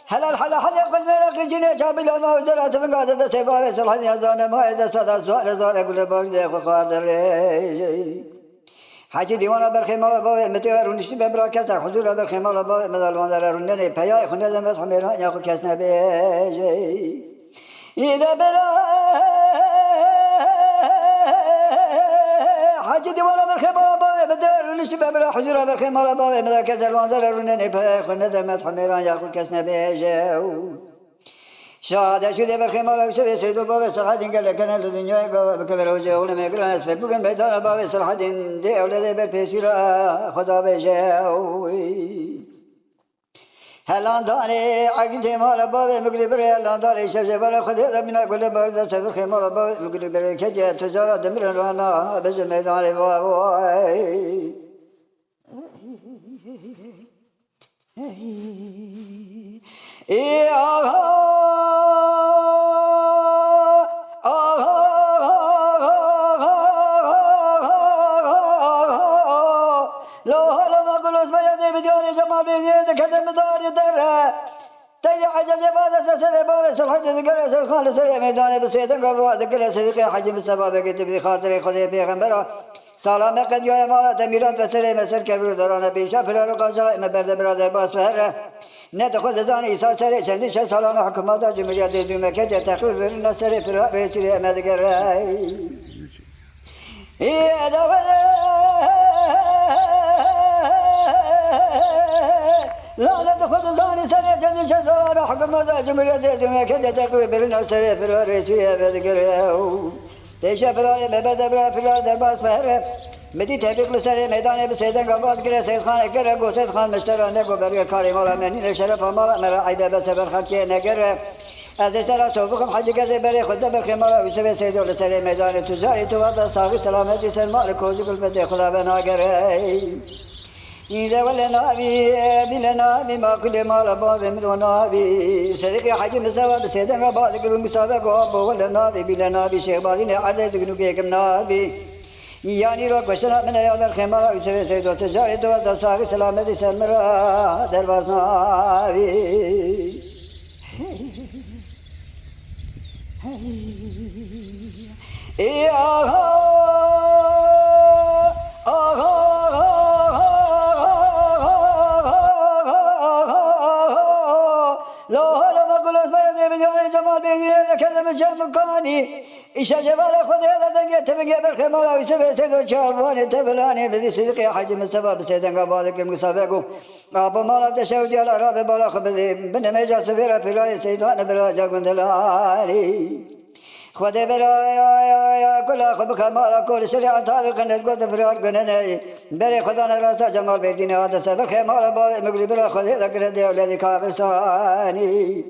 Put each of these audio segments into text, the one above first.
هلا الحلا حلا يقول مالك الجنة شابي لما وزرعت من قاعدة سبابة صلحني أزانا ما إذا صدى سؤال زار يقول باقي أخو خاطر حاجي ديوانا بالخيمة بابا متى رونيش ببراكة حضور بالخيمة بابا مثل ما دار رونني بيا خنا زمان حميرا يأخو كاسنا بيجي إذا برا حاجي ديوانا بالخيمة بابا متى رونيش ببرا حضور بالخيمة بابا مثل كذا المنظر رونني بيا خنا زمان حميرا يأخو كاسنا بيجي شاد شو ذي بالخيمة لو سوي سيد بابا صراحة قال لك أنا الدنيا بابا بكبر وجهه ولا ما يقول أنا أسبب بقول بيتنا بابا صراحة دي أولاد بالبيسيرة خدا بيجاوي هلان داني عقد مال بابا مقول بري هلان داني شاف جبل خدا من أقول برد سيد الخيمة بابا مقول بري كجا تجارة دمر رانا بجمع بابا تيجي حاجة بعد سنة بعد سلحت ذكر سل خالص ميدان بسيطة قبل ذكر صديقي حجم السباب قلت بدي خاطري خذي بيغمبره سلام قد يا مالا تميرات بسري مسر كبير درانا بيشا فرار قاجا ما برد برادر باس بهره ندخل زاني إسا سري چندی ش سالان حکومت جمهوریت دموکراتی تقریر برن سری فرار رئیسی مدگر لا ندخل زاني سري چندی ش سالان حکومت جمهوریت دموکراتی تقریر برن سری فرار رئیسی مدگر پیشا فرار برد فرار در باس بهره مدی تبریک لسری میدان بسیدن قباد کرد سید خان کرد گو سید خان مشتران نگو برای کاری مالا منی شرف مالا مرا عیبه بس بر خرچه نگر از اشترا تو بخم حج کسی بری خود بر خمارا ویسه سید لسری میدان تجاری تو وقت ساقی سلامتی سلمان کوزی کل بده خدا بناگر إذا ولنا بلنا ما كل ما لباب من ونابي صديقي حج مسوا بسيدنا بعض كل مسابق وابو ولنا بلنا بشيخ بعدين عدد كنوكي كم نابي يعني رو كشنا من يوم الخمار يسوي سيد وتجاري تو ساقي سلامتي سلمرا درباس نابي إيش جبال خذ هذا دنيا تبقى بالخمار ويسوي سيد شابوان تبلاني بدي صديقي حجم السبب سيدنا قبادك المسابقو أبو مالا تشاودي على راب بالاخ بدي بن ميجا سفيرة فلاني سيدنا براجا قندلاني خذ يا كل أخ بخمار كل سريع طارق ندقود فرار قنني بري خدانا راسا جمال بيدين هذا سبب خمار باب مقلب برا خذ هذا كردي ولدي كافرستاني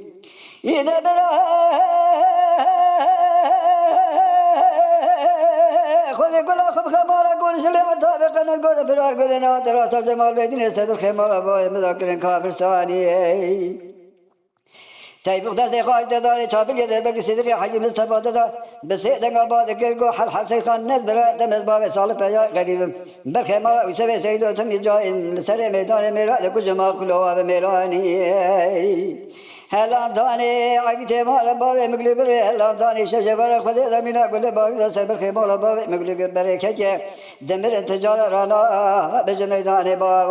إذا برا خذ كل أخ بخمار كل سريع طارق ندقود فرار قنني هذا راسا جمال بيدين سبب خمار باب مذاكر كافرستاني تايب قداس قاعد داري شابل يد بقى سيدري حجي مصطفى دا بس دنگا بعد كيرغو حل حسين خان نز برا تمز باب صالح بيا غريب برخه ما وسوي سيدو تم يجا سر ميدان ميرا كل جماعه كلوا بميراني هلا داني عقيت مال باب مغلب هلا داني شجبر خد زمينا كل باب سبر خيمه باب مغلب بركه دمر تجار رانا بجميدان باب